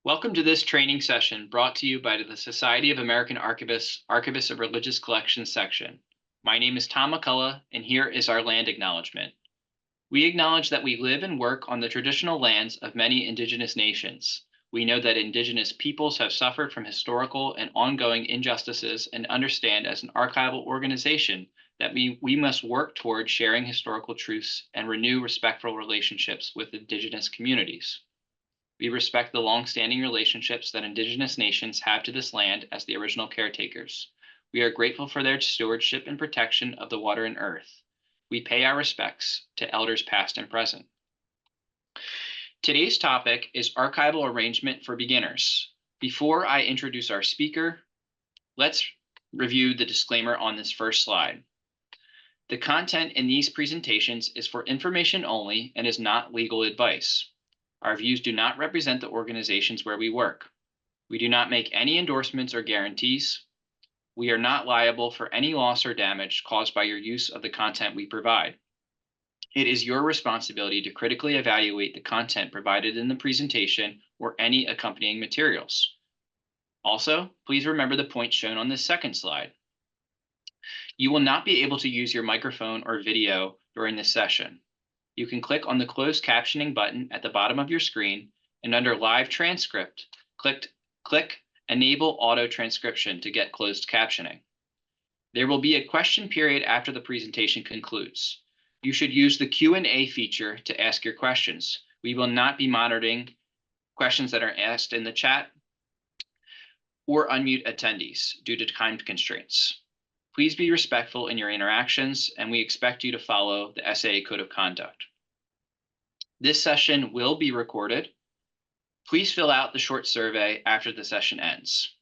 Welcome to this training session brought to you by the Society of American Archivists, Archivists of Religious Collections section. My name is Tom McCullough, and here is our land acknowledgement. We acknowledge that we live and work on the traditional lands of many indigenous nations. We know that indigenous peoples have suffered from historical and ongoing injustices and understand as an archival organization that we must work toward sharing historical truths and renew respectful relationships with indigenous communities. We respect the long-standing relationships that indigenous nations have to this land as the original caretakers. We are grateful for their stewardship and protection of the water and earth. We pay our respects to elders past and present. Today's topic is archival arrangement for beginners. Before I introduce our speaker, let's review the disclaimer on this first slide. The content in these presentations is for information only and is not legal advice. Our views do not represent the organizations where we work. We do not make any endorsements or guarantees. We are not liable for any loss or damage caused by your use of the content we provide. It is your responsibility to critically evaluate the content provided in the presentation or any accompanying materials. Also, please remember the points shown on this second slide. You will not be able to use your microphone or video during this session. You can click on the closed captioning button at the bottom of your screen, and under live transcript, click enable auto transcription to get closed captioning. There will be a question period after the presentation concludes. You should use the Q&A feature to ask your questions. We will not be monitoring questions that are asked in the chat or unmute attendees due to time constraints. Please be respectful in your interactions, and we expect you to follow the SAA Code of Conduct. This session will be recorded. Please fill out the short survey after the session ends.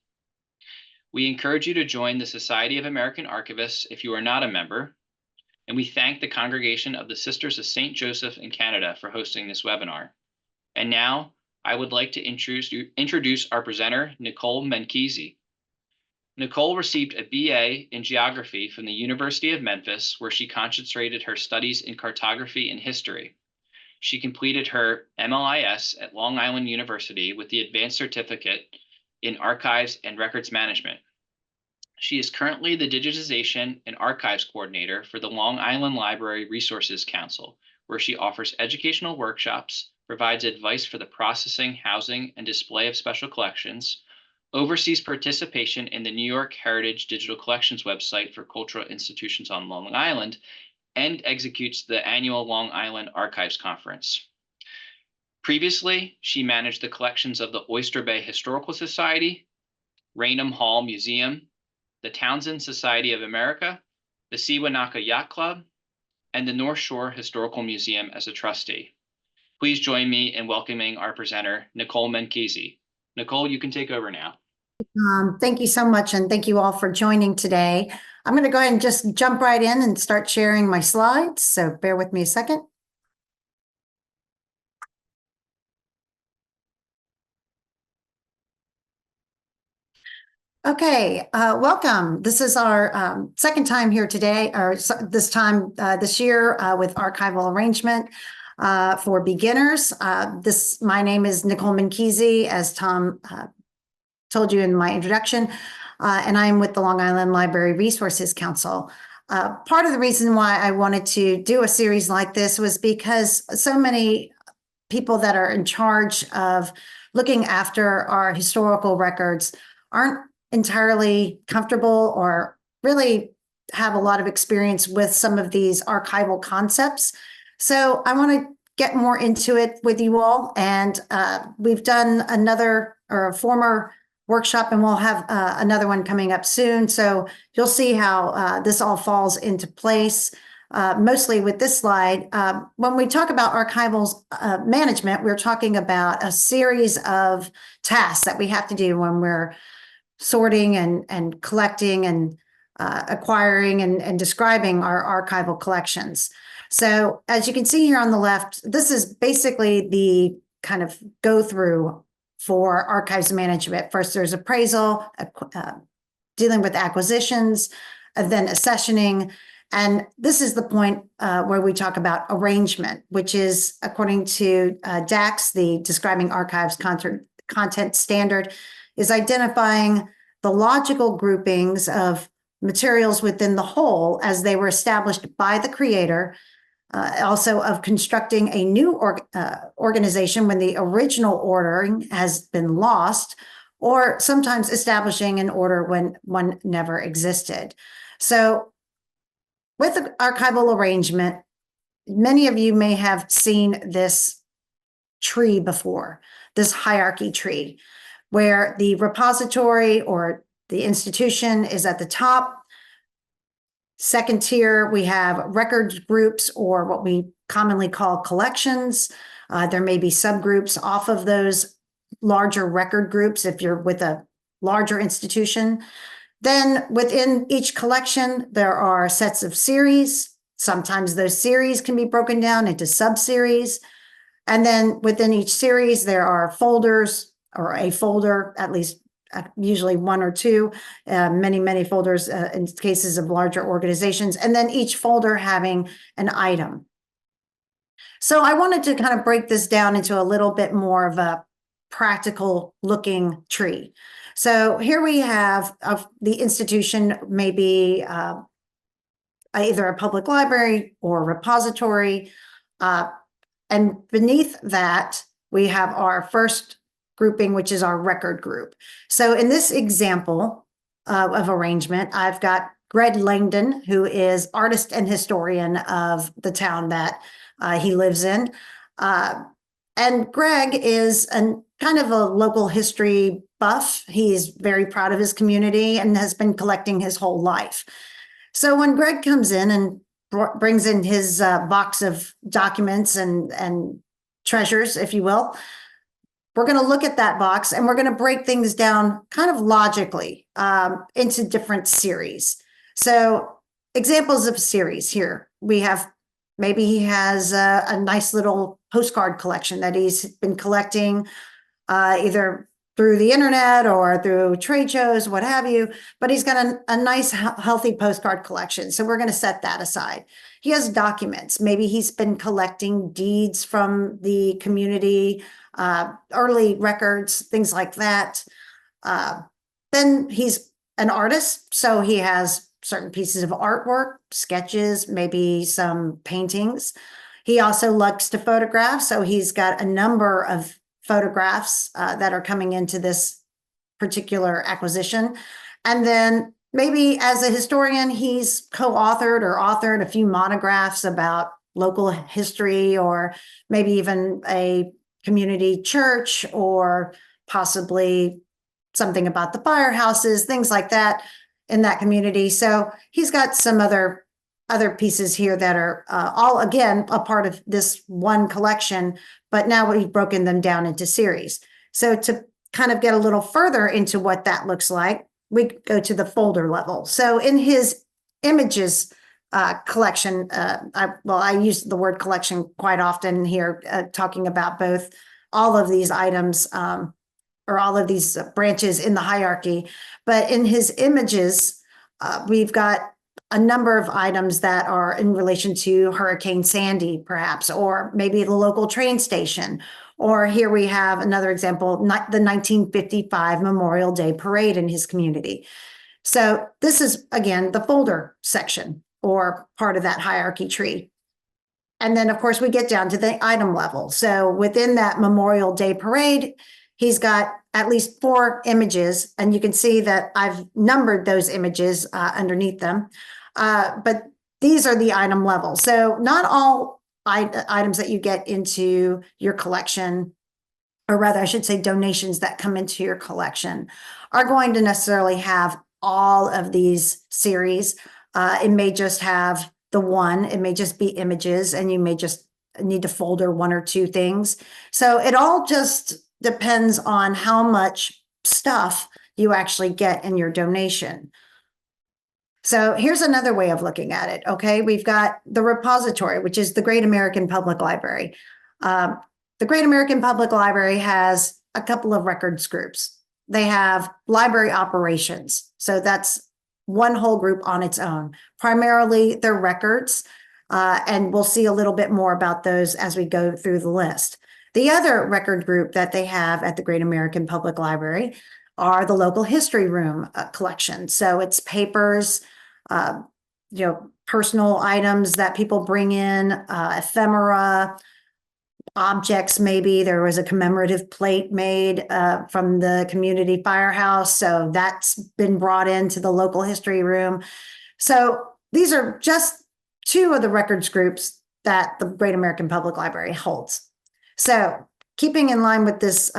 We encourage you to join the Society of American Archivists if you are not a member, and we thank the Congregation of the Sisters of St. Joseph in Canada for hosting this webinar. And now, I would like to introduce our presenter, Nicole Menchise. Nicole received a BA in Geography from the University of Memphis, where she concentrated her studies in cartography and history. She completed her MLIS at Long Island University with the Advanced Certificate in Archives and Records Management. She is currently the Digitization and Archives Coordinator for the Long Island Library Resources Council, where she offers educational workshops, provides advice for the processing, housing, and display of special collections, oversees participation in the New York Heritage Digital Collections website for cultural institutions on Long Island, and executes the annual Long Island Archives Conference. Previously, she managed the collections of the Oyster Bay Historical Society, Raynham Hall Museum, the Townsend Society of America, the Sewanaka Yacht Club, and the North Shore Historical Museum as a trustee. Please join me in welcoming our presenter, Nicole Menchise. Nicole, you can take over now. Thank you so much, and thank you all for joining today. I'm going to go ahead and just jump right in and start sharing my slides, so bear with me a second. Okay, welcome. This is our second time here today, or this year with archival arrangement for beginners. My name is Nicole Menchise, as Tom told you in my introduction, and I'm with the Long Island Library Resources Council. Part of the reason why I wanted to do a series like this was because so many people that are in charge of looking after our historical records aren't entirely comfortable or really have a lot of experience with some of these archival concepts. So I want to get more into it with you all, and we've done a former workshop, and we'll have another one coming up soon. So you'll see how this all falls into place. Mostly with this slide, when we talk about archival management, we're talking about a series of tasks that we have to do when we're sorting and collecting and acquiring and describing our archival collections. So as you can see here on the left, this is basically the kind of go through for archives management. First, there's appraisal, dealing with acquisitions, and then accessioning. And this is the point where we talk about arrangement, which is, according to DACS, the Describing Archives content standard is identifying the logical groupings of materials within the whole as they were established by the creator, also of constructing a new organization when the original ordering has been lost, or sometimes establishing an order when one never existed. So with the archival arrangement, many of you may have seen this tree before, this hierarchy tree, where the repository or the institution is at the top. Second tier, we have records groups, or what we commonly call collections. There may be subgroups off of those larger record groups if you're with a larger institution. Then within each collection, there are sets of series. Sometimes those series can be broken down into sub-series. And then within each series, there are folders, or a folder, at least usually one or two, many folders in cases of larger organizations, and then each folder having an item. So I wanted to kind of break this down into a little bit more of a practical looking tree. So here we have the institution, maybe either a public library or repository. And beneath that, we have our first grouping, which is our record group. So in this example of arrangement, I've got Greg Langdon, who is artist and historian of the town that he lives in. And Greg is kind of a local history buff. He's very proud of his community and has been collecting his whole life. So when Greg comes in and brings in his box of documents and treasures, if you will, we're going to look at that box and we're going to break things down kind of logically into different series. So examples of series here, we have, maybe he has a nice little postcard collection that he's been collecting either through the internet or through trade shows, what have you, but he's got a nice, healthy postcard collection. So we're going to set that aside. He has documents. Maybe he's been collecting deeds from the community, early records, things like that. Then he's an artist, so he has certain pieces of artwork, sketches, maybe some paintings. He also likes to photograph, so he's got a number of photographs that are coming into this particular acquisition. And then maybe as a historian, he's co-authored or authored a few monographs about local history, or maybe even a community church, or possibly something about the firehouses, things like that in that community. So he's got some other pieces here that are all, again, a part of this one collection, but now we've broken them down into series. So to kind of get a little further into what that looks like, we go to the folder level. So in his images collection, I use the word collection quite often here, talking about both all of these items or all of these branches in the hierarchy. But in his images, we've got a number of items that are in relation to Hurricane Sandy, perhaps, or maybe the local train station. Or here we have another example, the 1955 Memorial Day Parade in his community. So this is, again, the folder section or part of that hierarchy tree. And then, of course, we get down to the item level. So within that Memorial Day Parade, he's got at least 4 images, and you can see that I've numbered those images underneath them. But these are the item level. So not all items that you get into your collection, or rather I should say donations that come into your collection, are going to necessarily have all of these series. It may just have the one, it may just be images, and you may just need to folder 1 or 2 things. So it all just depends on how much stuff you actually get in your donation. So here's another way of looking at it. Okay, we've got the repository, which is the Great American Public Library. The Great American Public Library has a couple of records groups. They have library operations. So that's one whole group on its own. Primarily their records, and we'll see a little bit more about those as we go through the list. The other record group that they have at the Great American Public Library are the local history room collection. So it's papers, personal items that people bring in, ephemera, objects. Maybe there was a commemorative plate made from the community firehouse, so that's been brought into the local history room. So these are just two of the records groups that the Great American Public Library holds. So keeping in line with this,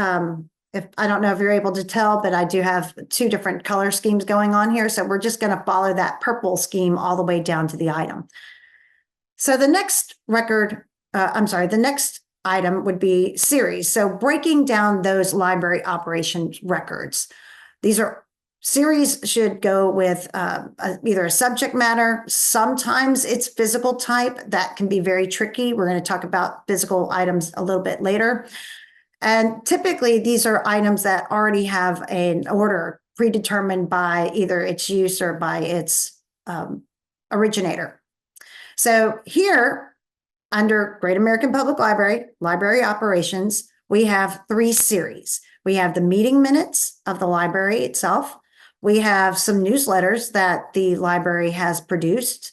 if I don't know if you're able to tell, but I do have two different color schemes going on here. So we're just going to follow that purple scheme all the way down to the item. So the next the next item would be series. So breaking down those library operations records. These are series should go with either a subject matter. Sometimes it's physical type. That can be very tricky. We're going to talk about physical items a little bit later. And typically these are items that already have an order predetermined by either its use or by its originator. So here, under Great American Public Library, Library Operations, we have three series. We have the meeting minutes of the library itself. We have some newsletters that the library has produced.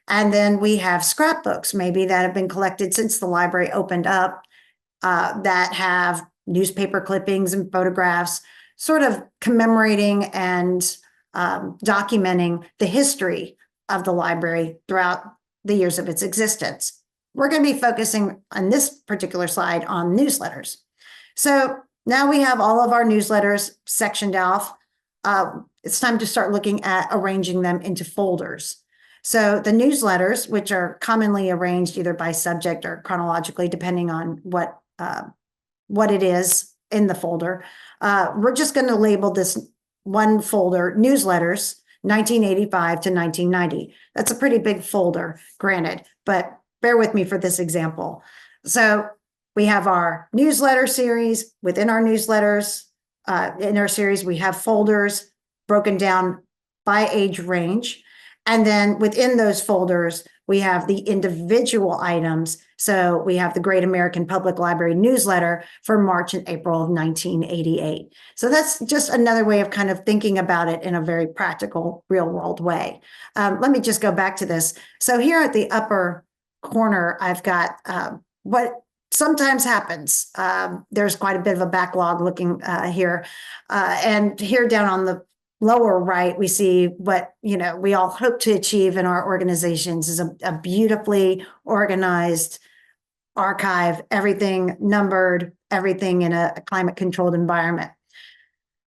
And then we have scrapbooks, maybe that have been collected since the library opened up, that have newspaper clippings and photographs, sort of commemorating and documenting the history of the library throughout the years of its existence. We're going to be focusing on this particular slide on newsletters. So now we have all of our newsletters sectioned off. It's time to start looking at arranging them into folders. So the newsletters, which are commonly arranged either by subject or chronologically, depending on what it is in the folder, we're just going to label this one folder newsletters 1985 to 1990. That's a pretty big folder, granted, but bear with me for this example. So we have our newsletter series. Within our newsletters, in our series, we have folders broken down by age range. And then within those folders, we have the individual items. So we have the Great American Public Library newsletter for March and April of 1988. So that's just another way of kind of thinking about it in a very practical, real world way. Let me just go back to this. So here at the upper corner, I've got what sometimes happens. There's quite a bit of a backlog looking here. And here down on the lower right, we see what we all hope to achieve in our organizations is a beautifully organized archive, everything numbered, everything in a climate controlled environment.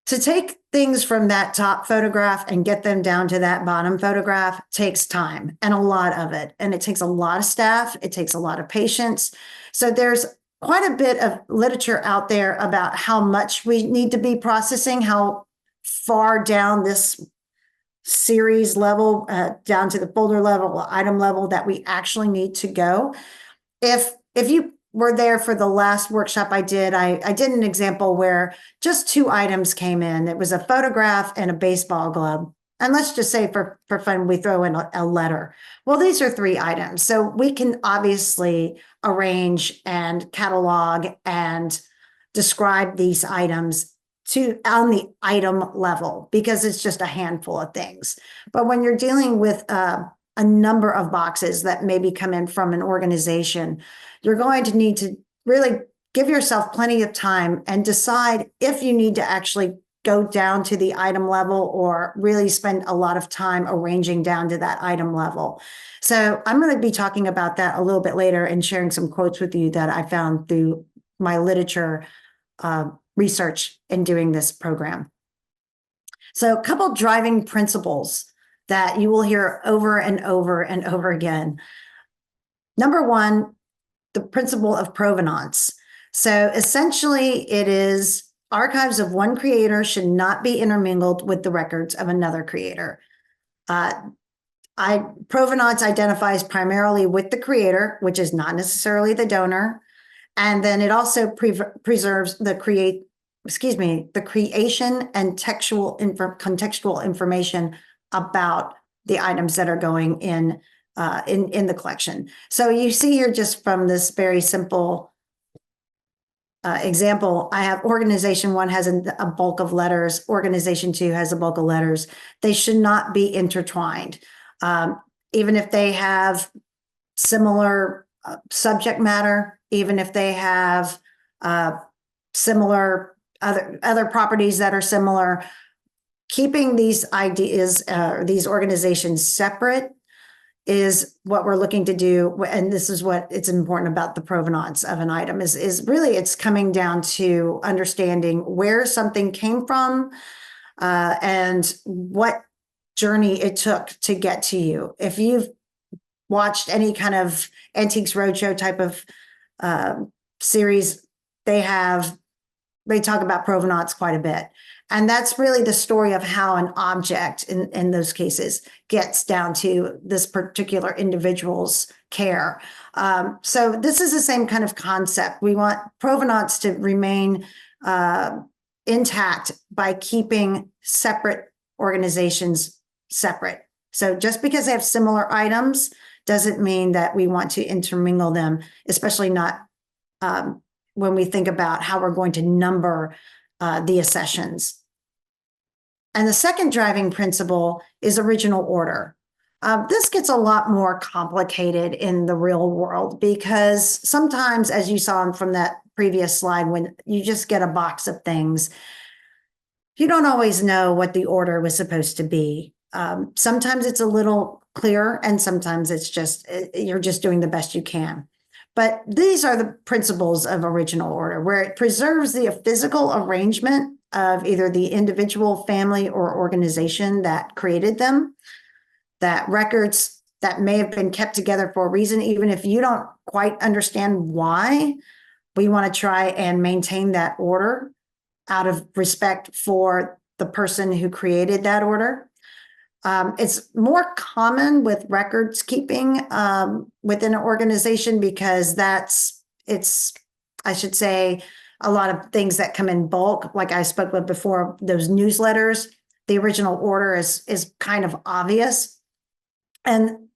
To take things from that top photograph and get them down to that bottom photograph takes time, and a lot of it. And it takes a lot of staff. It takes a lot of patience. So there's quite a bit of literature out there about how much we need to be processing, how far down this series level, down to the folder level, item level that we actually need to go. If you were there for the last workshop I did an example where just two items came in. It was a photograph and a baseball glove. And let's just say for fun, we throw in a letter. Well, these are three items. So we can obviously arrange and catalog and describe these items on the item level because it's just a handful of things. But when you're dealing with a number of boxes that maybe come in from an organization, you're going to need to really give yourself plenty of time and decide if you need to actually go down to the item level or really spend a lot of time arranging down to that item level. So I'm going to be talking about that a little bit later and sharing some quotes with you that I found through my literature research in doing this program. So a couple driving principles that you will hear over and over and over again. Number one, the principle of provenance. So essentially it is archives of one creator should not be intermingled with the records of another creator. Provenance identifies primarily with the creator, which is not necessarily the donor. And then it also preserves the creation and contextual information about the items that are going in the collection. So you see here just from this very simple example, I have organization 1 has a bulk of letters, organization 2 has a bulk of letters. They should not be intertwined. Even if they have similar subject matter, even if they have similar other properties that are similar, keeping these ideas, these organizations separate is what we're looking to do. And this is what it's important about the provenance of an item is really it's coming down to understanding where something came from and what journey it took to get to you. If you've watched any kind of Antiques Roadshow type of series, they talk about provenance quite a bit. And that's really the story of how an object in those cases gets down to this particular individual's care. So this is the same kind of concept. We want provenance to remain intact by keeping separate organizations separate. So just because they have similar items doesn't mean that we want to intermingle them, especially not when we think about how we're going to number the accessions. And the second driving principle is original order. This gets a lot more complicated in the real world because sometimes, as you saw from that previous slide, when you just get a box of things, you don't always know what the order was supposed to be. Sometimes it's a little clearer and sometimes it's just, you're just doing the best you can. But these are the principles of original order, where it preserves the physical arrangement of either the individual, family, or organization that created them, that records that may have been kept together for a reason, even if you don't quite understand why, we want to try and maintain that order out of respect for the person who created that order. It's more common with records keeping within an organization because I should say, a lot of things that come in bulk, like I spoke about before, those newsletters, the original order is kind of obvious. And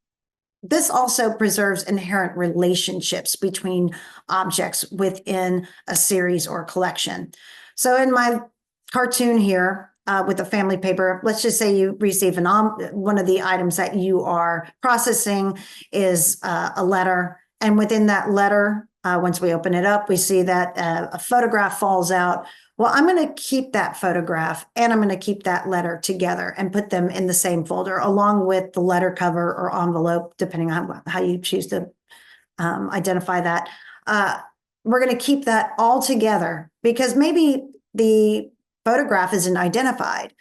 this also preserves inherent relationships between objects within a series or collection. So in my cartoon here, with a family paper, let's just say you receive one of the items that you are processing is a letter. And within that letter, once we open it up, we see that a photograph falls out. Well, I'm going to keep that photograph and I'm going to keep that letter together and put them in the same folder along with the letter cover or envelope, depending on how you choose to identify that. We're going to keep that all together because maybe the photograph isn't identified.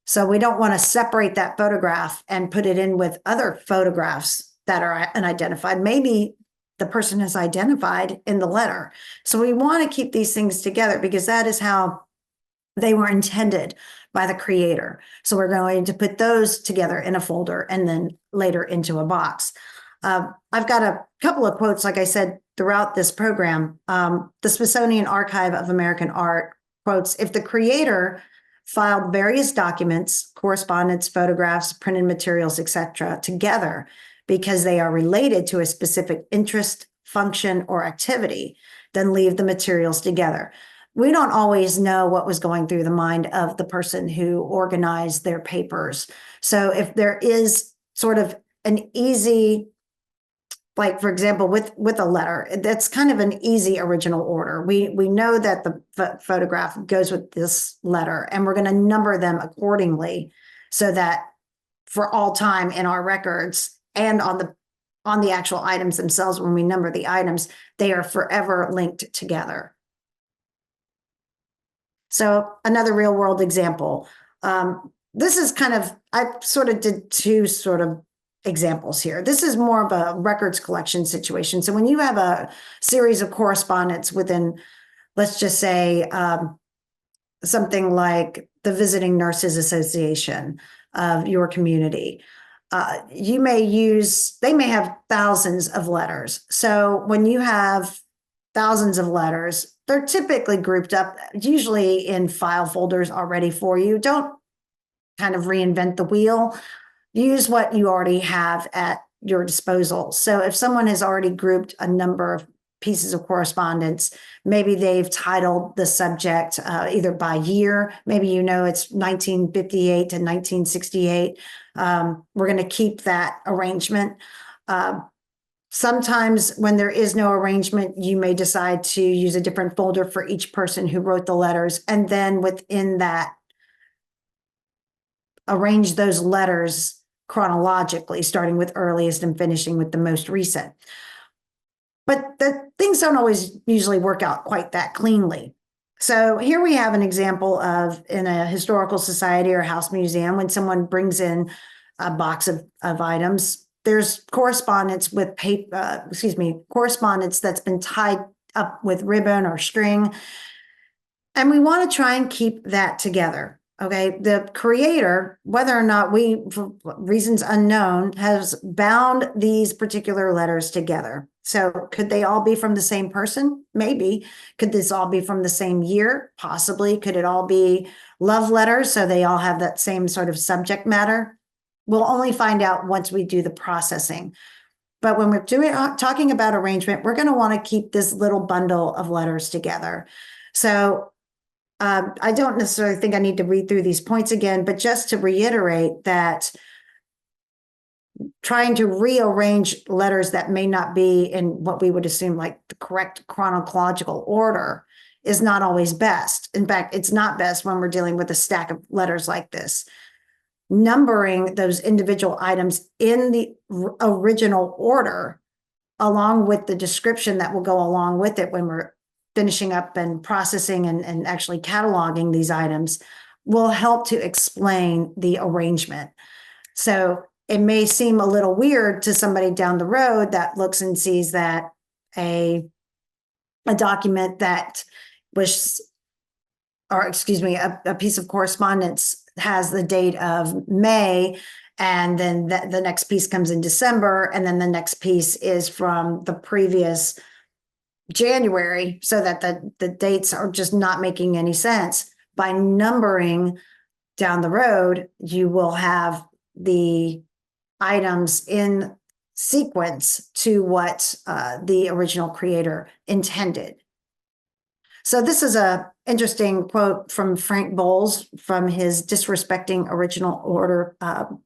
So we don't want to separate that photograph and put it in with other photographs that are unidentified. Maybe the person is identified in the letter. So we want to keep these things together because that is how they were intended by the creator. So we're going to put those together in a folder and then later into a box. I've got a couple of quotes, like I said, throughout this program. The Smithsonian Archive of American Art quotes, "If the creator filed various documents, correspondence, photographs, printed materials, etc., together because they are related to a specific interest, function, or activity, then leave the materials together." We don't always know what was going through the mind of the person who organized their papers. So if there is sort of an easy, like, for example, with a letter, that's kind of an easy original order. We know that the photograph goes with this letter, and we're going to number them accordingly so that for all time in our records and on the actual items themselves, when we number the items, they are forever linked together. So another real world example. This is kind of, I sort of did two sort of examples here. This is more of a records collection situation. So when you have a series of correspondence within, let's just say, something like the Visiting Nurses Association of your community, they may have thousands of letters. So when you have thousands of letters, they're typically grouped up, usually in file folders already for you. Don't kind of reinvent the wheel. Use what you already have at your disposal. So if someone has already grouped a number of pieces of correspondence. Maybe they've titled the subject either by year. Maybe it's 1958 to 1968. We're going to keep that arrangement. Sometimes when there is no arrangement, you may decide to use a different folder for each person who wrote the letters. And then within that, arrange those letters chronologically, starting with earliest and finishing with the most recent. But the things don't always usually work out quite that cleanly. So here we have an example of, in a historical society or house museum, when someone brings in a box of items, there's correspondence with correspondence that's been tied up with ribbon or string. And we want to try and keep that together. Okay, the creator, whether or not for reasons unknown, has bound these particular letters together. So could they all be from the same person? Maybe. Could this all be from the same year? Possibly. Could it all be love letters, so they all have that same sort of subject matter? We'll only find out once we do the processing. But when we're talking about arrangement, we're going to want to keep this little bundle of letters together. So I don't necessarily think I need to read through these points again, but just to reiterate that trying to rearrange letters that may not be in what we would assume like the correct chronological order is not always best. In fact, it's not best when we're dealing with a stack of letters like this. Numbering those individual items in the original order, along with the description that will go along with it when we're finishing up and processing and actually cataloging these items, will help to explain the arrangement. So it may seem a little weird to somebody down the road that looks and sees that a document that was, or excuse me, a piece of correspondence has the date of May, and then the next piece comes in December, and then the next piece is from the previous January, so that the dates are just not making any sense. By numbering down the road, you will have the items in sequence to what the original creator intended. So this is a interesting quote from Frank Bowles from his Disrespecting Original Order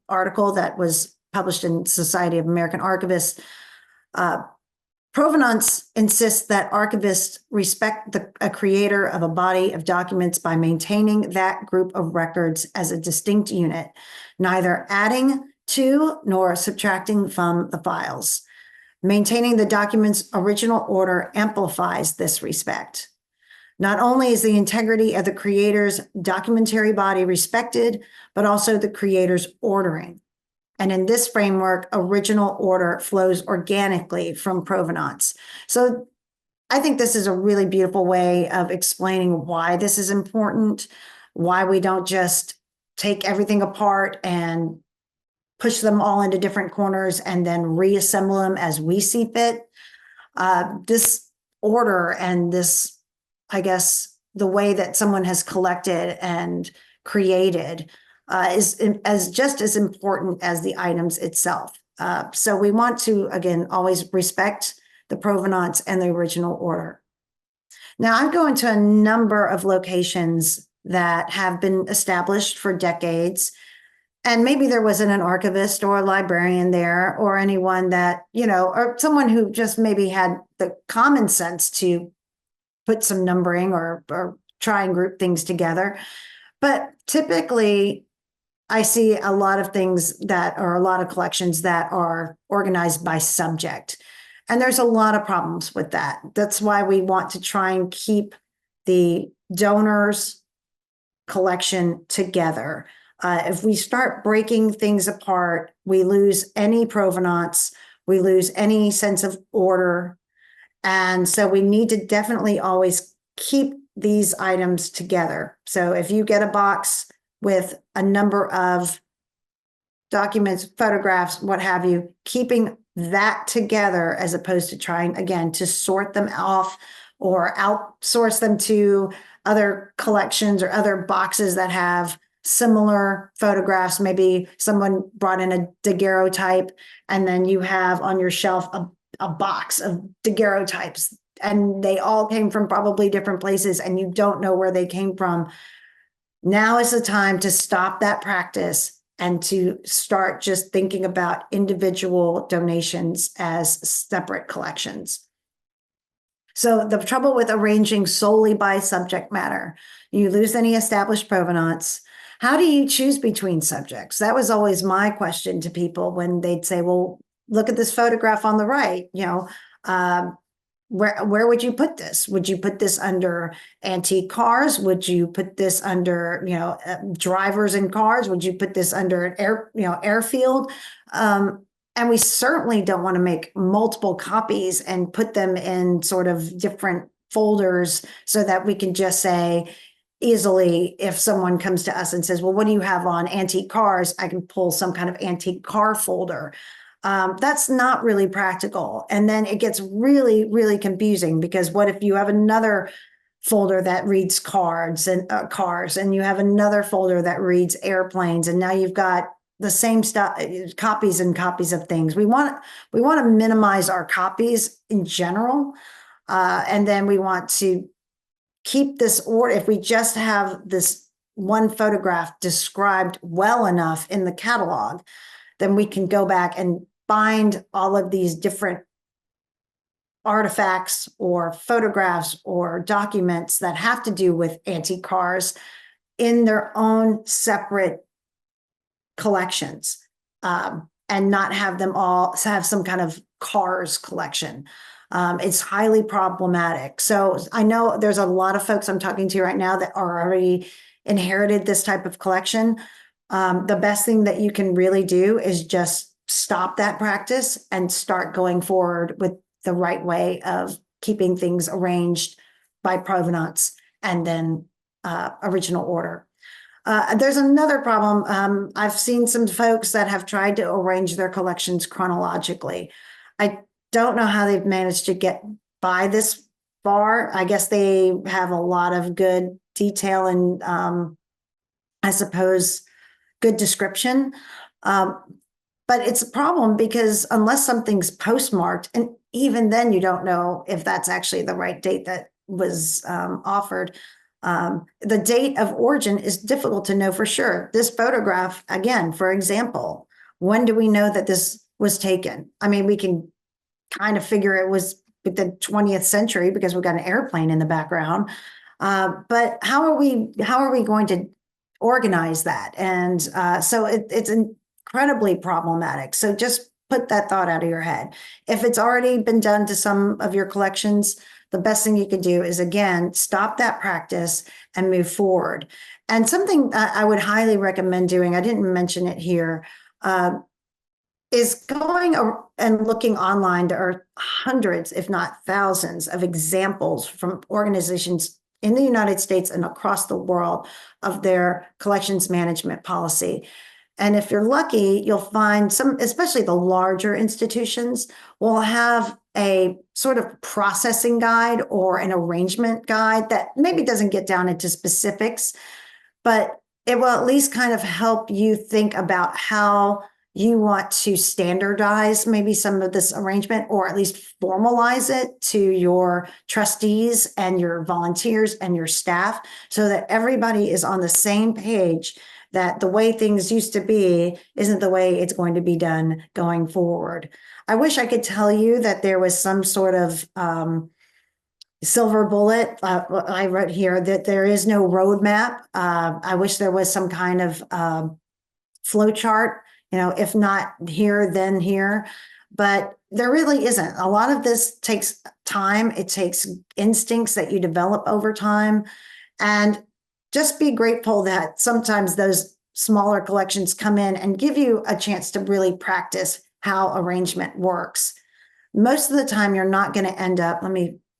article that was published in Society of American Archivists. Provenance insists that archivists respect a creator of a body of documents by maintaining that group of records as a distinct unit, neither adding to nor subtracting from the files. Maintaining the document's original order amplifies this respect. Not only is the integrity of the creator's documentary body respected, but also the creator's ordering. And in this framework, original order flows organically from provenance. So I think this is a really beautiful way of explaining why this is important, why we don't just take everything apart and push them all into different corners and then reassemble them as we see fit. This order and this, I guess, the way that someone has collected and created is just as important as the items itself. So we want to, again, always respect the provenance and the original order. Now, I'm going to a number of locations that have been established for decades, and maybe there wasn't an archivist or a librarian there or anyone that, or someone who just maybe had the common sense to put some numbering or try and group things together. But typically, I see a lot of things that are a lot of collections that are organized by subject. And there's a lot of problems with that. That's why we want to try and keep the donors' collection together. If we start breaking things apart, we lose any provenance, we lose any sense of order. And so we need to definitely always keep these items together. So if you get a box with a number of documents, photographs, what have you, keeping that together as opposed to trying, again, to sort them off or outsource them to other collections or other boxes that have similar photographs. Maybe someone brought in a daguerreotype, and then you have on your shelf a box of daguerreotypes and they all came from probably different places and you don't know where they came from. Now is the time to stop that practice and to start just thinking about individual donations as separate collections. So the trouble with arranging solely by subject matter, you lose any established provenance. How do you choose between subjects? That was always my question to people when they'd say, well, look at this photograph on the right, where would you put this? Would you put this under antique cars? Would you put this under, drivers in cars? Would you put this under an airfield? And we certainly don't want to make multiple copies and put them in sort of different folders so that we can just say easily, if someone comes to us and says, well, what do you have on antique cars? I can pull some kind of antique car folder. That's not really practical. And then it gets really, really confusing, because what if you have another folder that reads cars and cars, and you have another folder that reads airplanes, and now you've got the same stuff, copies and copies of things. We want to minimize our copies in general. And then we want to keep this order. If we just have this one photograph described well enough in the catalog, then we can go back and find all of these different artifacts or photographs or documents that have to do with antique cars in their own separate collections, and not have them all have some kind of cars collection. It's highly problematic. So I know there's a lot of folks I'm talking to right now that are already inherited this type of collection. The best thing that you can really do is just stop that practice and start going forward with the right way of keeping things arranged by provenance and then original order. There's another problem. I've seen some folks that have tried to arrange their collections chronologically. I don't know how they've managed to get by this far. I guess they have a lot of good detail and I suppose good description. But it's a problem because unless something's postmarked, and even then you don't know if that's actually the right date that was offered. The date of origin is difficult to know for sure. This photograph, again, for example, when do we know that this was taken? I mean, we can kind of figure it was the 20th century because we've got an airplane in the background. But how are we going to organize that? And so it's incredibly problematic. So just put that thought out of your head. If it's already been done to some of your collections, the best thing you can do is, again, stop that practice and move forward. And something I would highly recommend doing, I didn't mention it here, is going and looking online. There are hundreds, if not thousands, of examples from organizations in the United States and across the world of their collections management policy. And if you're lucky, you'll find some, especially the larger institutions, will have a sort of processing guide or an arrangement guide that maybe doesn't get down into specifics, but it will at least kind of help you think about how you want to standardize maybe some of this arrangement, or at least formalize it to your trustees and your volunteers and your staff, so that everybody is on the same page, that the way things used to be isn't the way it's going to be done going forward. I wish I could tell you that there was some sort of silver bullet. I wrote here that there is no roadmap. I wish there was some kind of flow chart, if not here, then here. But there really isn't. A lot of this takes time. It takes instincts that you develop over time. And just be grateful that sometimes those smaller collections come in and give you a chance to really practice how arrangement works. Most of the time, you're not going to end up,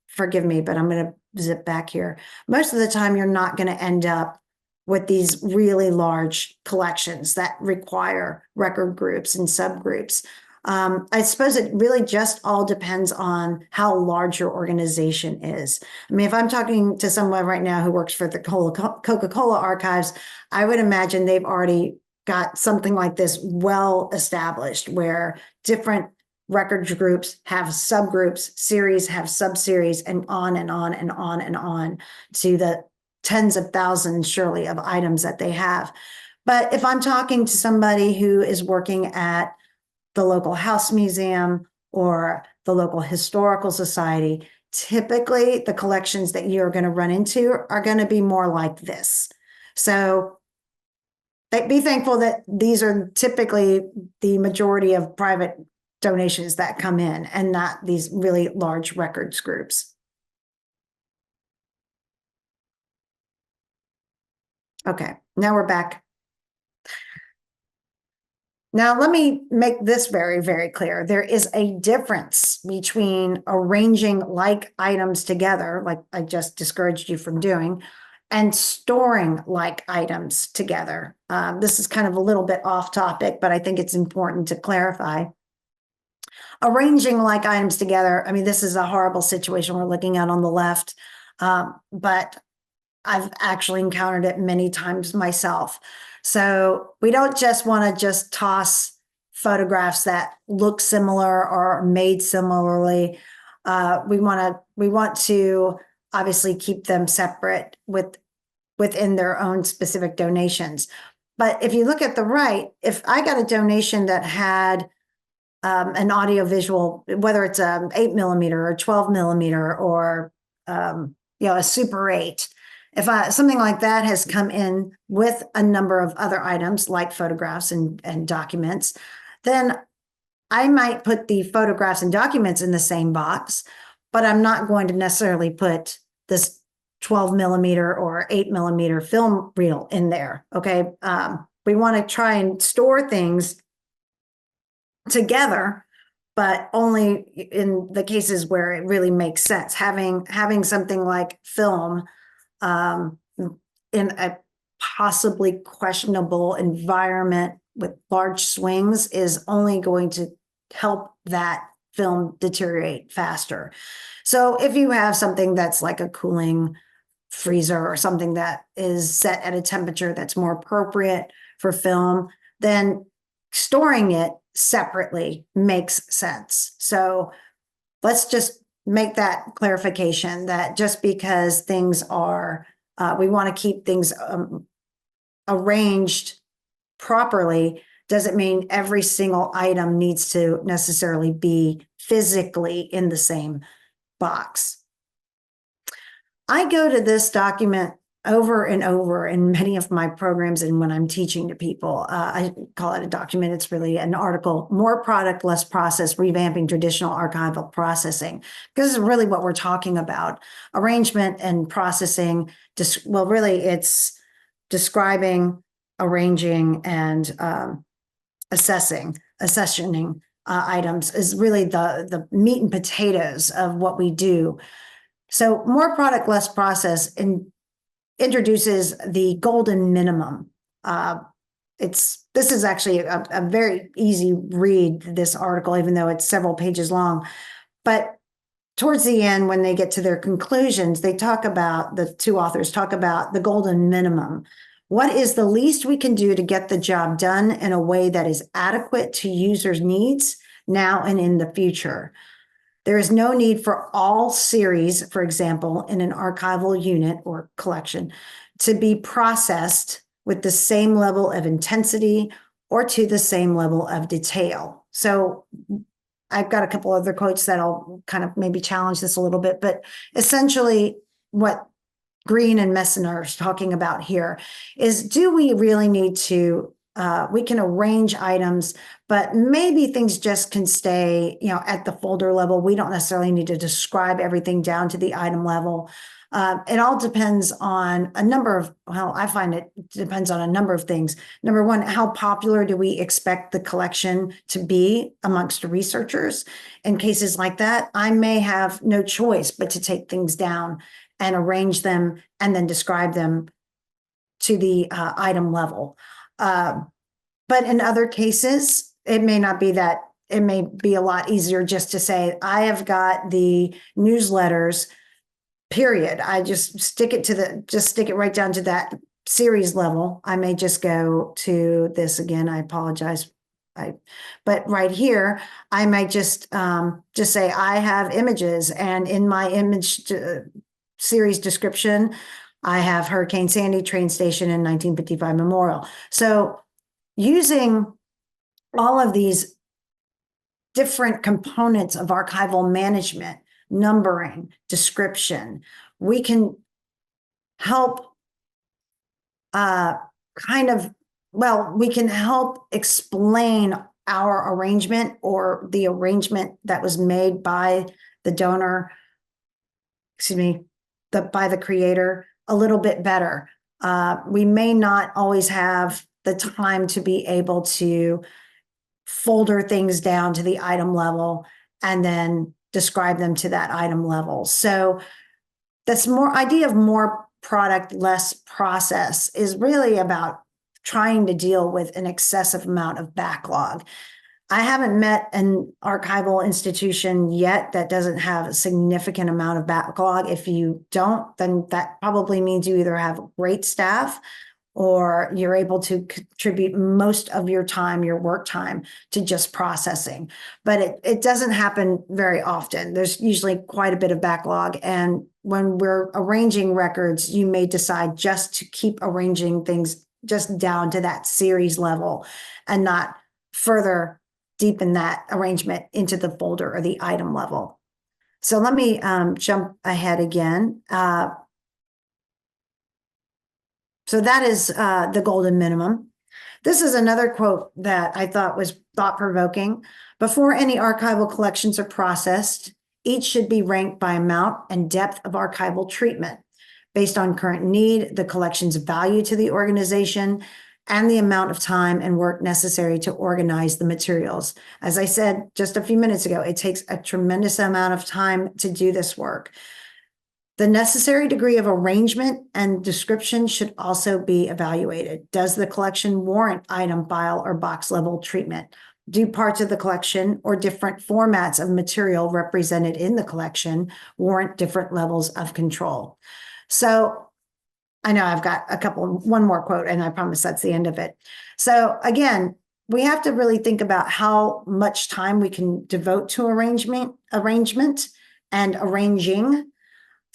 forgive me, but I'm going to zip back here. Most of the time, you're not going to end up with these really large collections that require record groups and subgroups. I suppose it really just all depends on how large your organization is. I mean, if I'm talking to someone right now who works for the Coca-Cola archives, I would imagine they've already got something like this well established, where different record groups have subgroups, series have subseries, and on and on and on and on to the tens of thousands, surely, of items that they have. But if I'm talking to somebody who is working at the local house museum or the local historical society, typically the collections that you're going to run into are going to be more like this. So be thankful that these are typically the majority of private donations that come in and not these really large records groups. Okay, now we're back. Now, let me make this very, very clear. There is a difference between arranging like items together, like I just discouraged you from doing, and storing like items together. This is kind of a little bit off topic, but I think it's important to clarify. Arranging like items together, I mean, this is a horrible situation we're looking at on the left, but I've actually encountered it many times myself. So we don't just want to just toss photographs that look similar or made similarly. We want to obviously keep them separate within their own specific donations. But if you look at the right, if I got a donation that had an audiovisual, whether it's a 8mm or 12mm or a Super 8. If something like that has come in with a number of other items like photographs and documents, then I might put the photographs and documents in the same box, but I'm not going to necessarily put this 12mm or 8mm film reel in there. Okay. We want to try and store things together, but only in the cases where it really makes sense. Having something like film in a possibly questionable environment with large swings is only going to help that film deteriorate faster. So if you have something that's like a cooling freezer or something that is set at a temperature that's more appropriate for film, then storing it separately makes sense. So let's just make that clarification that just because things are, we want to keep things arranged properly, doesn't mean every single item needs to necessarily be physically in the same box. I go to this document over and over in many of my programs and when I'm teaching to people. I call it a document. It's really an article, More Product, Less Process, Revamping Traditional Archival Processing. This is really what we're talking about. Arrangement and processing, well, really it's describing, arranging, and accessioning items is really the meat and potatoes of what we do. So more product, less process, and introduces the golden minimum. This is actually a very easy read, this article, even though it's several pages long. But towards the end, when they get to their conclusions, they talk about, the two authors talk about the golden minimum. What is the least we can do to get the job done in a way that is adequate to users' needs now and in the future? There is no need for all series, for example, in an archival unit or collection, to be processed with the same level of intensity or to the same level of detail. So I've got a couple other quotes that'll kind of maybe challenge this a little bit, but essentially what Green and Messon are talking about here is, do we really need to, we can arrange items, but maybe things just can stay, at the folder level. We don't necessarily need to describe everything down to the item level. It all depends on a number of, well, I find it depends on a number of things. Number one, how popular do we expect the collection to be amongst researchers? In cases like that, I may have no choice but to take things down and arrange them and then describe them to the item level. But in other cases, it may not be that. It may be a lot easier just to say, I have got the newsletters, period. I just stick it right down to that series level. I may just go to this again. I apologize. but right here, I might just say I have images, and in my image series description, I have Hurricane Sandy train station in 1955 memorial. So using all of these different components of archival management, numbering, description, we can help we can help explain our arrangement or the arrangement that was made by the donor, by the creator a little bit better. We may not always have the time to be able to folder things down to the item level and then describe them to that item level. So that's more idea of more product, less process is really about trying to deal with an excessive amount of backlog. I haven't met an archival institution yet that doesn't have a significant amount of backlog. If you don't, then that probably means you either have great staff or you're able to contribute most of your time, your work time, to just processing. But it doesn't happen very often. There's usually quite a bit of backlog. And when we're arranging records, you may decide just to keep arranging things just down to that series level and not further deepen that arrangement into the folder or the item level. So let me jump ahead again. So that is the golden minimum. This is another quote that I thought was thought-provoking. Before any archival collections are processed, each should be ranked by amount and depth of archival treatment based on current need, the collection's value to the organization, and the amount of time and work necessary to organize the materials. As I said just a few minutes ago, it takes a tremendous amount of time to do this work. The necessary degree of arrangement and description should also be evaluated. Does the collection warrant item, file, or box level treatment? Do parts of the collection or different formats of material represented in the collection warrant different levels of control? So I know I've got one more quote, and I promise that's the end of it. So again, we have to really think about how much time we can devote to arrangement and arranging,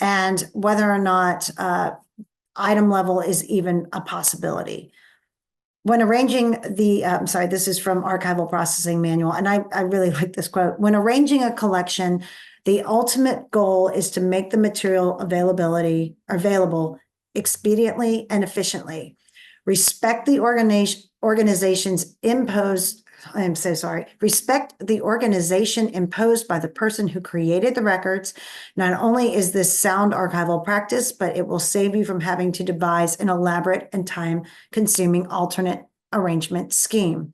and whether or not item level is even a possibility. When arranging this is from Archival Processing Manual, and I really like this quote. When arranging a collection, the ultimate goal is to make the material available expediently and efficiently. Respect the organization's imposed Respect the organization imposed by the person who created the records. Not only is this sound archival practice, but it will save you from having to devise an elaborate and time-consuming alternate arrangement scheme.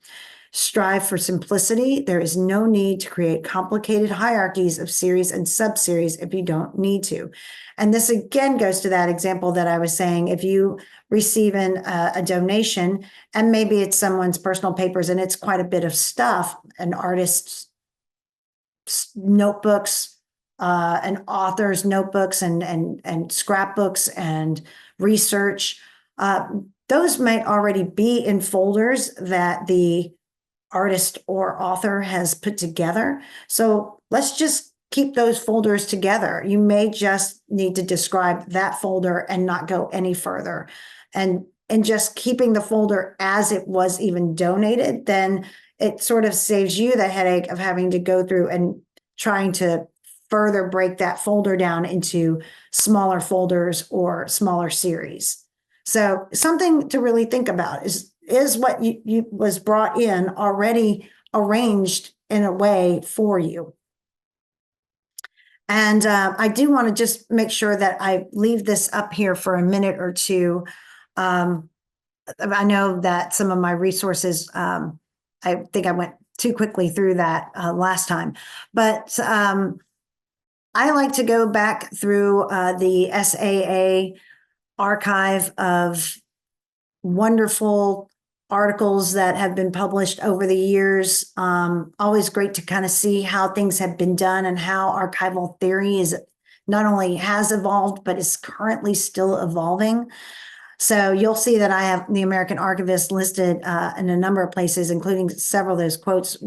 Strive for simplicity. There is no need to create complicated hierarchies of series and subseries if you don't need to. And this again goes to that example that I was saying. If you receive a donation, and maybe it's someone's personal papers and it's quite a bit of stuff, an artist's notebooks, an author's notebooks and scrapbooks and research, those might already be in folders that the artist or author has put together. So let's just keep those folders together. You may just need to describe that folder and not go any further. And just keeping the folder as it was even donated, then it sort of saves you the headache of having to go through and trying to further break that folder down into smaller folders or smaller series. So something to really think about is what you was brought in already arranged in a way for you. And I do want to just make sure that I leave this up here for a minute or two. I know that some of my resources, I think I went too quickly through that last time, but I like to go back through the SAA archive of wonderful articles that have been published over the years. Always great to kind of see how things have been done and how archival theory is not only has evolved, but is currently still evolving. So you'll see that I have the American Archivist listed in a number of places, including several of those quotes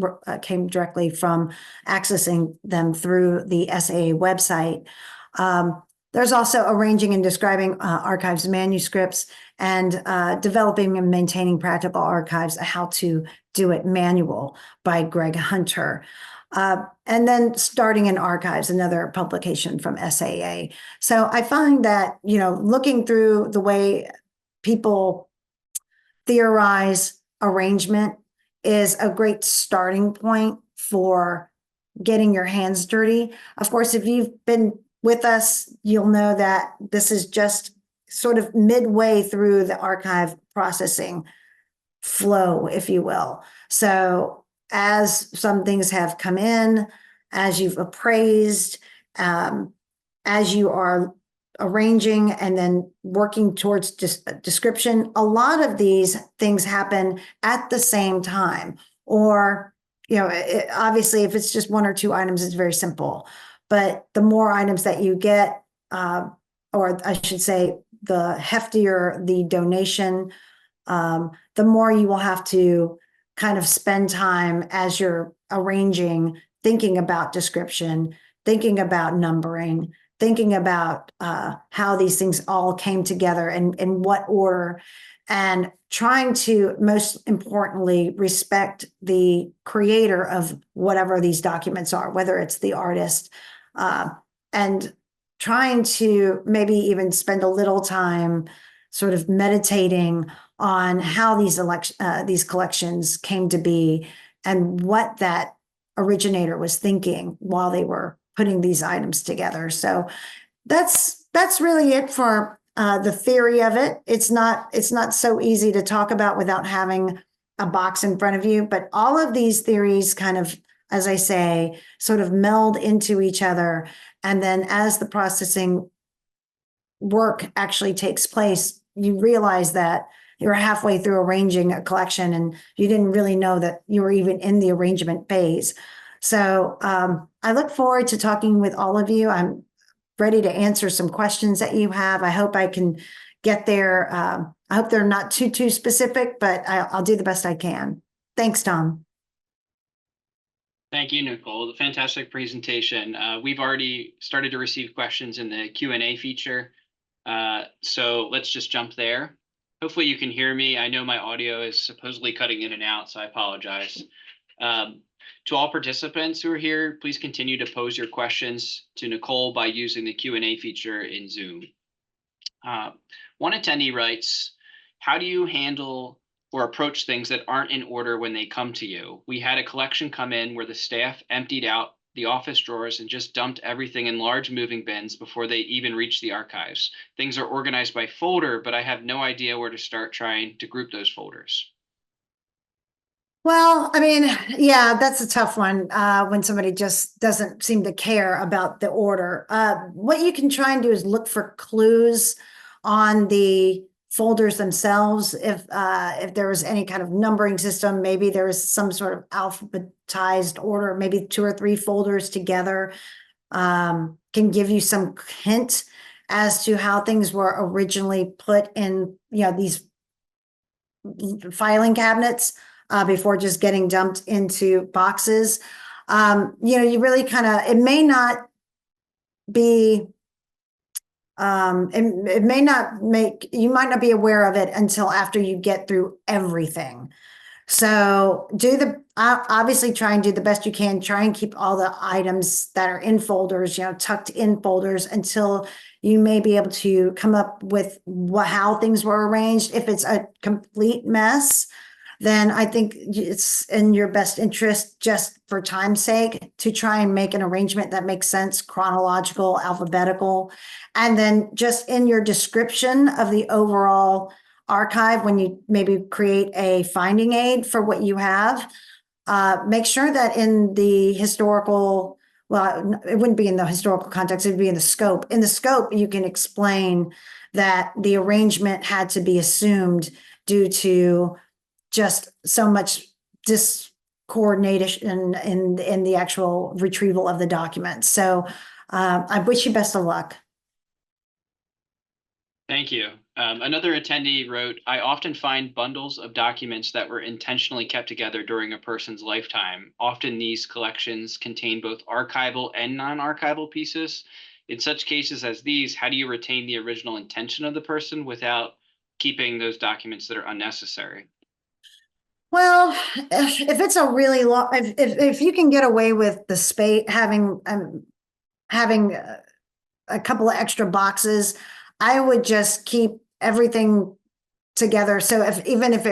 came directly from accessing them through the SAA website. There's also arranging and describing archives manuscripts and developing and maintaining practical archives, a how to do it manual by Greg Hunter. And then starting in archives, another publication from SAA. So I find that, looking through the way people theorize arrangement is a great starting point for getting your hands dirty. Of course, if you've been with us, you'll know that this is just sort of midway through the archive processing flow, if you will. So as some things have come in, as you've appraised, as you are arranging and then working towards description, a lot of these things happen at the same time. Or, obviously, if it's just one or two items, it's very simple. But the more items that you get, or I should say, the heftier the donation, the more you will have to kind of spend time as you're arranging, thinking about description, thinking about numbering, thinking about how these things all came together and in what order, and trying to, most importantly, respect the creator of whatever these documents are, whether it's the artist, and trying to maybe even spend a little time sort of meditating on how these collections came to be and what that originator was thinking while they were putting these items together. So that's really it for the theory of it. It's not so easy to talk about without having a box in front of you, but all of these theories kind of, as I say, sort of meld into each other. And then as the processing work actually takes place, you realize that you're halfway through arranging a collection and you didn't really know that you were even in the arrangement phase. So I look forward to talking with all of you. I'm ready to answer some questions that you have. I hope I can get there. I hope they're not too specific, but I'll do the best I can. Thanks, Tom. Thank you, Nicole. The fantastic presentation. We've already started to receive questions in the Q&A feature. So let's just jump there. Hopefully you can hear me. I know my audio is supposedly cutting in and out, so I apologize. To all participants who are here, please continue to pose your questions to Nicole by using the Q&A feature in Zoom. One attendee writes, how do you handle or approach things that aren't in order when they come to you? We had a collection come in where the staff emptied out the office drawers and just dumped everything in large moving bins before they even reached the archives. Things are organized by folder, but I have no idea where to start trying to group those folders. Well, I mean, yeah, that's a tough one when somebody just doesn't seem to care about the order. What you can try and do is look for clues on the folders themselves. If there was any kind of numbering system, maybe there was some sort of alphabetized order, maybe 2 or 3 folders together can give you some hint as to how things were originally put in, these filing cabinets before just getting dumped into boxes. You really kind of, it may not be, it may not make, you might not be aware of it until after you get through everything. So obviously try and do the best you can, try and keep all the items that are in folders, tucked in folders until you may be able to come up with how things were arranged. If it's a complete mess, then I think it's in your best interest, just for time's sake, to try and make an arrangement that makes sense, chronological, alphabetical. And then just in your description of the overall archive, when you maybe create a finding aid for what you have, make sure that in the historical, well, it wouldn't be in the historical context, it'd be in the scope. In the scope, you can explain that the arrangement had to be assumed due to just so much discoordination in the actual retrieval of the documents. So I wish you best of luck. Thank you. Another attendee wrote, I often find bundles of documents that were intentionally kept together during a person's lifetime. Often these collections contain both archival and non-archival pieces. In such cases as these, how do you retain the original intention of the person without keeping those documents that are unnecessary? Well, if it's a really long, if you can get away with the space, having a couple of extra boxes, I would just keep everything together. So even if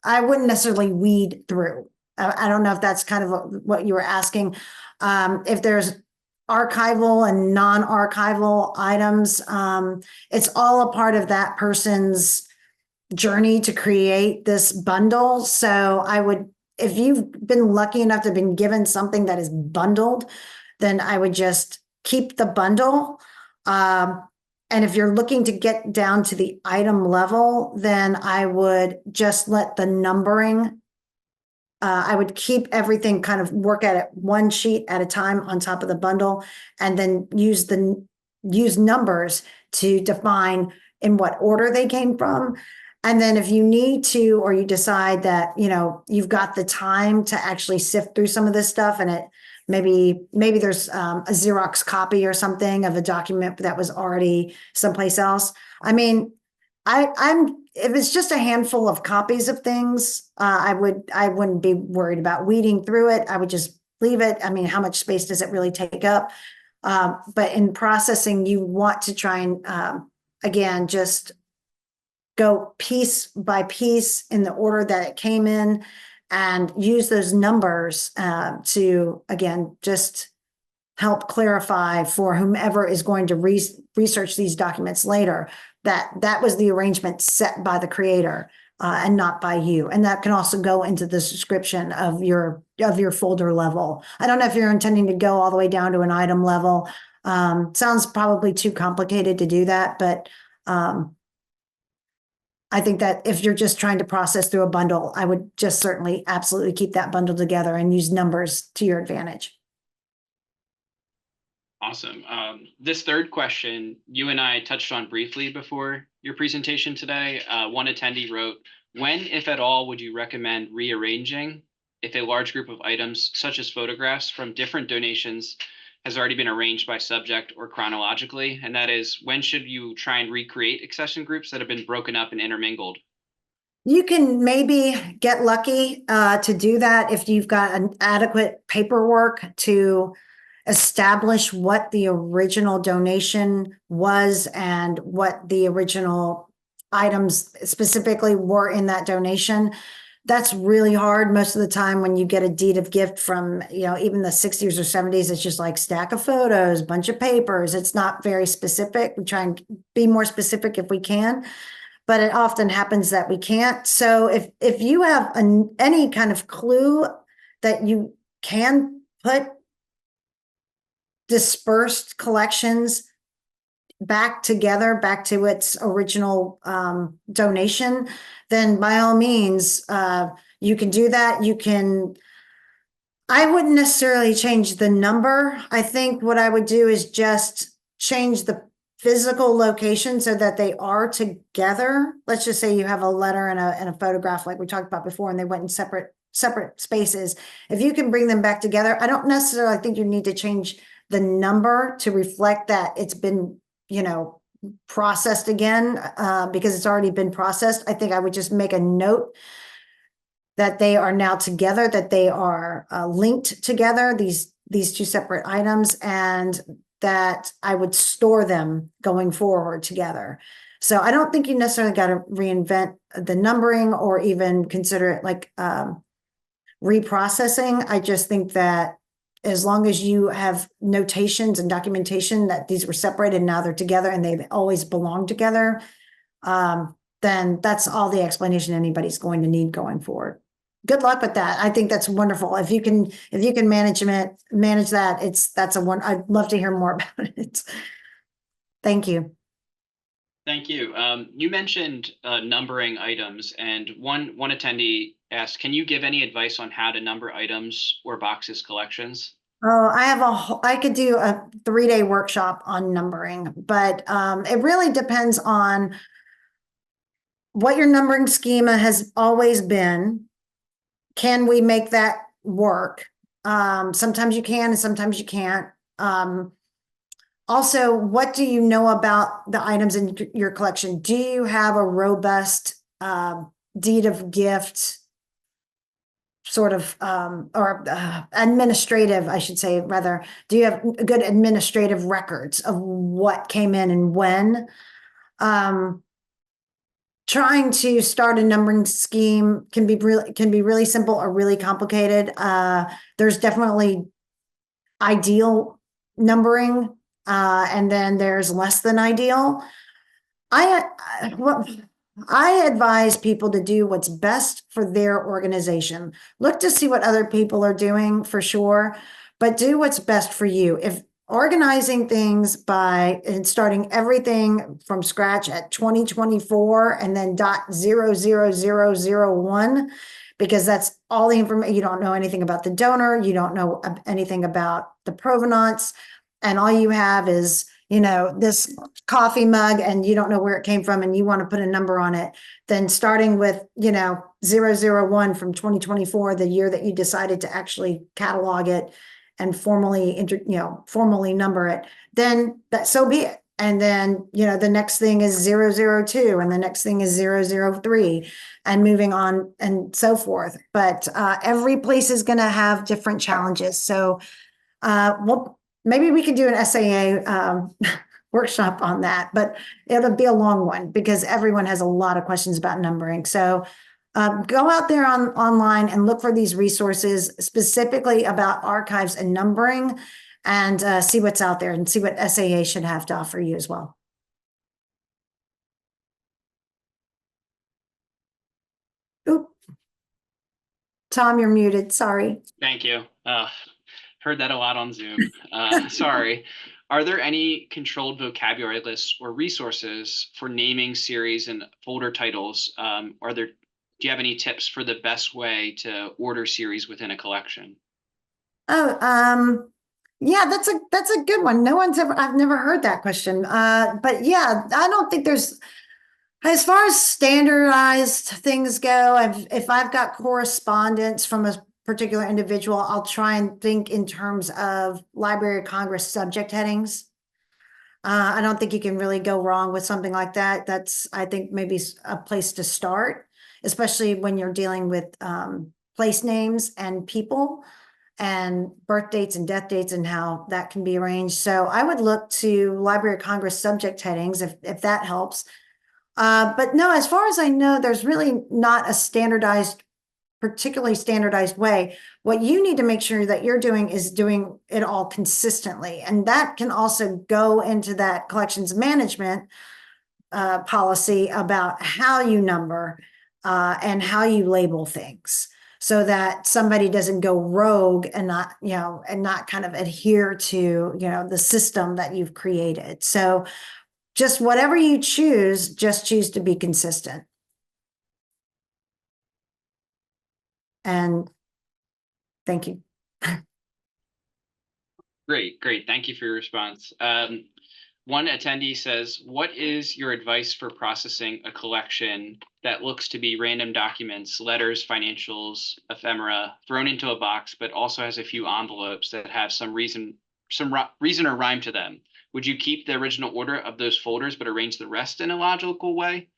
I wouldn't necessarily weed through. I don't know if that's kind of what you were asking. If there's archival and non-archival items, it's all a part of that person's journey to create this bundle. So if you've been lucky enough to have been given something that is bundled, then I would just keep the bundle. And if you're looking to get down to the item level, then I would just let the numbering, I would keep everything kind of work at it one sheet at a time on top of the bundle, and then use numbers to define in what order they came from. And then if you need to, or you decide that, you've got the time to actually sift through some of this stuff, and maybe there's a Xerox copy or something of a document that was already someplace else. I mean, if it's just a handful of copies of things, I wouldn't be worried about weeding through it. I would just leave it. I mean, how much space does it really take up? But in processing, you want to try and, again, just go piece by piece in the order that it came in, and use those numbers to, again, just help clarify for whomever is going to research these documents later that was the arrangement set by the creator and not by you. And that can also go into the description of your folder level. I don't know if you're intending to go all the way down to an item level. Sounds probably too complicated to do that, but I think that if you're just trying to process through a bundle, I would just certainly absolutely keep that bundle together and use numbers to your advantage. Awesome. This third question, you and I touched on briefly before your presentation today. One attendee wrote, when, if at all, would you recommend rearranging if a large group of items, such as photographs from different donations, has already been arranged by subject or chronologically? And that is, when should you try and recreate accession groups that have been broken up and intermingled? You can maybe get lucky to do that if you've got an adequate paperwork to establish what the original donation was and what the original items specifically were in that donation. That's really hard. Most of the time when you get a deed of gift from, even the 60s or 70s, it's just like stack of photos, bunch of papers. It's not very specific. We try and be more specific if we can, but it often happens that we can't. So if you have any kind of clue that you can put dispersed collections back together, back to its original donation, then by all means, you can do that. I wouldn't necessarily change the number. I think what I would do is just change the physical location so that they are together. Let's just say you have a letter and a photograph like we talked about before, and they went in separate spaces. If you can bring them back together, I don't necessarily think you need to change the number to reflect that it's been, processed again, because it's already been processed. I think I would just make a note that they are now together, that they are linked together, these two separate items, and that I would store them going forward together. So I don't think you necessarily got to reinvent the numbering or even consider it like reprocessing. I just think that as long as you have notations and documentation that these were separated and now they're together and they've always belonged together, then that's all the explanation anybody's going to need going forward. Good luck with that. I think that's wonderful. If you can manage that, that's one. I'd love to hear more about it. Thank you. Thank you. You mentioned numbering items, and one attendee asked, can you give any advice on how to number items or boxes collections? Oh, I could do a 3-day workshop on numbering, but it really depends on what your numbering schema has always been. Can we make that work? Sometimes you can and sometimes you can't. Also, what do you know about the items in your collection? Do you have a robust deed of gift sort of, or administrative, I should say, rather? Do you have good administrative records of what came in and when? Trying to start a numbering scheme can be really simple or really complicated. There's definitely ideal numbering, and then there's less than ideal. I advise people to do what's best for their organization. Look to see what other people are doing for sure, but do what's best for you. If organizing things by and starting everything from scratch at 2024 and then .00001, because that's all the information. You don't know anything about the donor. You don't know anything about the provenance. And all you have is, this coffee mug and you don't know where it came from and you want to put a number on it. Then starting with, 001 from 2024, the year that you decided to actually catalog it and formally number it, then that so be it. And then, the next thing is 002 and the next thing is 003 and moving on and so forth. But every place is going to have different challenges. So well, maybe we could do an SAA workshop on that, but it'll be a long one because everyone has a lot of questions about numbering. So go out there online and look for these resources specifically about archives and numbering, and see what's out there and see what SAA should have to offer you as well. Oop. Tom, you're muted. Sorry. Thank you. Heard that a lot on Zoom. Sorry. Are there any controlled vocabulary lists or resources for naming series and folder titles? Do you have any tips for the best way to order series within a collection? Oh, yeah, that's a good one. I've never heard that question. But yeah, I don't think there's, as far as standardized things go, if I've got correspondence from a particular individual, I'll try and think in terms of Library of Congress subject headings. I don't think you can really go wrong with something like that. That's, I think, maybe a place to start, especially when you're dealing with place names and people and birth dates and death dates and how that can be arranged. So I would look to Library of Congress subject headings if that helps. But no, as far as I know, there's really not a particularly standardized way. What you need to make sure that you're doing is doing it all consistently. And that can also go into that collections management policy about how you number and how you label things, so that somebody doesn't go rogue and not kind of adhere to, the system that you've created. So just whatever you choose, just choose to be consistent. And thank you. Great. Thank you for your response. One attendee says, what is your advice for processing a collection that looks to be random documents, letters, financials, ephemera, thrown into a box, but also has a few envelopes that have some reason or rhyme to them? Would you keep the original order of those folders, but arrange the rest in a logical way?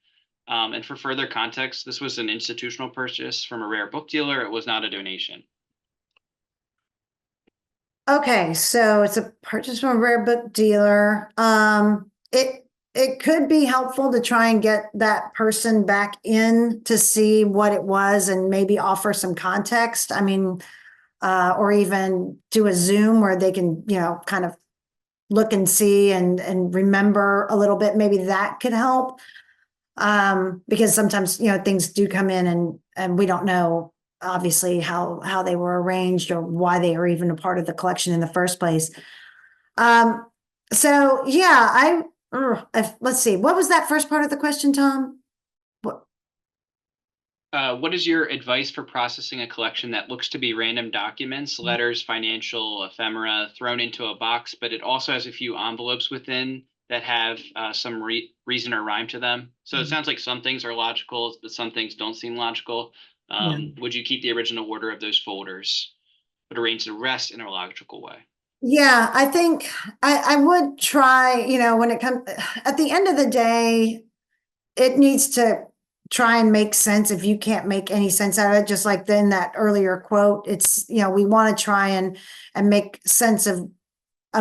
And for further context, this was an institutional purchase from a rare book dealer. It was not a donation. Okay, so it's a purchase from a rare book dealer. It could be helpful to try and get that person back in to see what it was and maybe offer some context. I mean, or even do a Zoom where they can, kind of look and see and remember a little bit. Maybe that could help. Because sometimes, things do come in and we don't know obviously how they were arranged or why they are even a part of the collection in the first place. So yeah, let's see, what was that first part of the question, Tom? What is your advice for processing a collection that looks to be random documents, letters, financial, ephemera, thrown into a box, but it also has a few envelopes within that have some reason or rhyme to them. So it sounds like some things are logical, but some things don't seem logical. Yeah. Would you keep the original order of those folders, but arrange the rest in a logical way? Yeah, I think I would try, when it comes at the end of the day, it needs to try and make sense. If you can't make any sense out of it, just like in that earlier quote, it's, we want to try and make sense of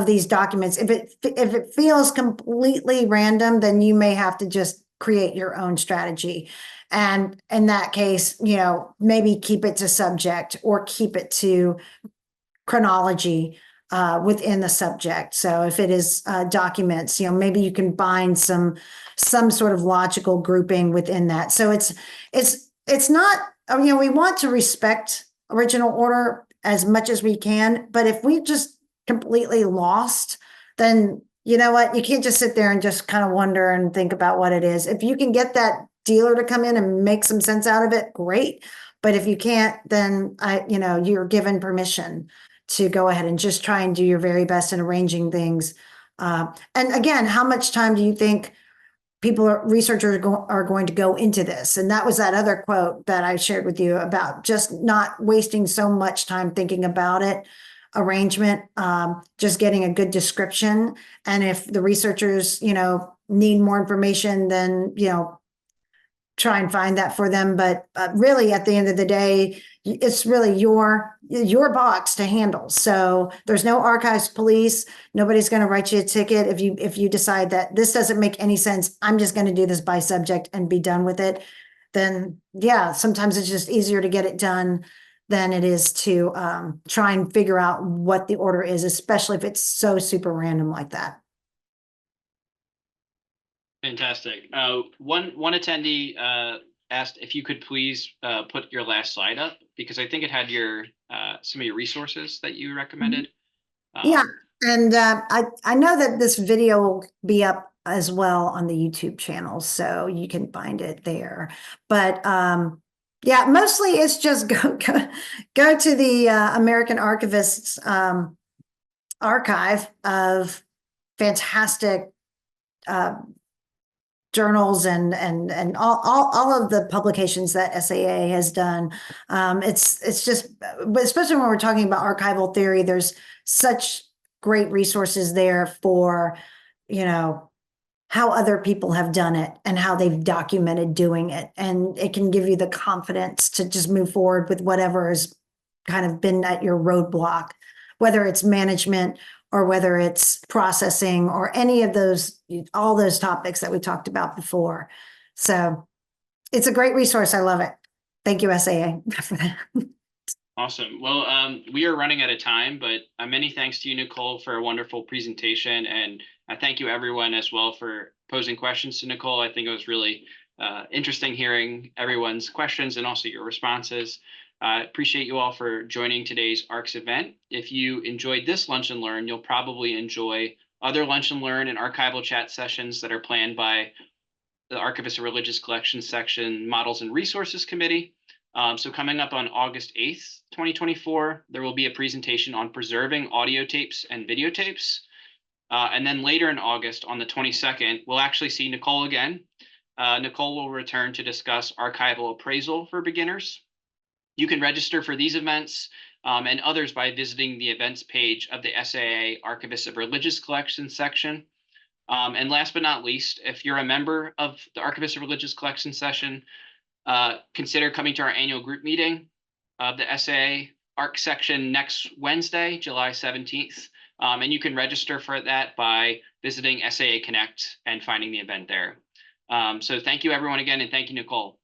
these documents. If it feels completely random, then you may have to just create your own strategy. And in that case, maybe keep it to subject or keep it to chronology within the subject. So if it is documents, maybe you can bind some sort of logical grouping within that. So it's not, we want to respect original order as much as we can, but if we just completely lost, then you know what, you can't just sit there and just kind of wonder and think about what it is. If you can get that dealer to come in and make some sense out of it, great. But if you can't, then you're given permission to go ahead and just try and do your very best in arranging things. And again, how much time do you think researchers are going to go into this? And that was that other quote that I shared with you about just not wasting so much time thinking about it. Arrangement, just getting a good description. And if the researchers, need more information, then, try and find that for them. But really, at the end of the day, it's really your box to handle. So there's no archives police. Nobody's going to write you a ticket if you decide that this doesn't make any sense. I'm just going to do this by subject and be done with it. Then yeah, sometimes it's just easier to get it done than it is to try and figure out what the order is, especially if it's so super random like that. Fantastic. One attendee asked if you could please put your last slide up, because I think it had your some of your resources that you recommended. Yeah, and I know that this video will be up as well on the YouTube channel, so you can find it there. But yeah, mostly it's just go to the American Archivists archive of fantastic journals and all of the publications that SAA has done. It's just, but especially when we're talking about archival theory, there's such great resources there for, how other people have done it and how they've documented doing it. And it can give you the confidence to just move forward with whatever has kind of been at your roadblock, whether it's management or whether it's processing or any of all those topics that we talked about before. So it's a great resource. I love it. Thank you, SAA, for that. Awesome. Well, we are running out of time, but many thanks to you, Nicole, for a wonderful presentation. And I thank you, everyone, as well, for posing questions to Nicole. I think it was really interesting hearing everyone's questions and also your responses. I appreciate you all for joining today's ARCS event. If you enjoyed this Lunch and Learn, you'll probably enjoy other Lunch and Learn and archival chat sessions that are planned by the Archivists of Religious Collections Section Models and Resources Committee. So coming up on August 8th, 2024, there will be a presentation on preserving audio tapes and videotapes. And then later in August, on the 22nd, we'll actually see Nicole again. Nicole will return to discuss archival appraisal for beginners. You can register for these events and others by visiting the events page of the SAA Archivists of Religious Collections section. And last but not least, if you're a member of the Archivists of Religious Collections session, consider coming to our annual group meeting of the SAA-ARCS section next Wednesday, July 17th. And you can register for that by visiting SAA Connect and finding the event there. So thank you, everyone, again, and thank you, Nicole.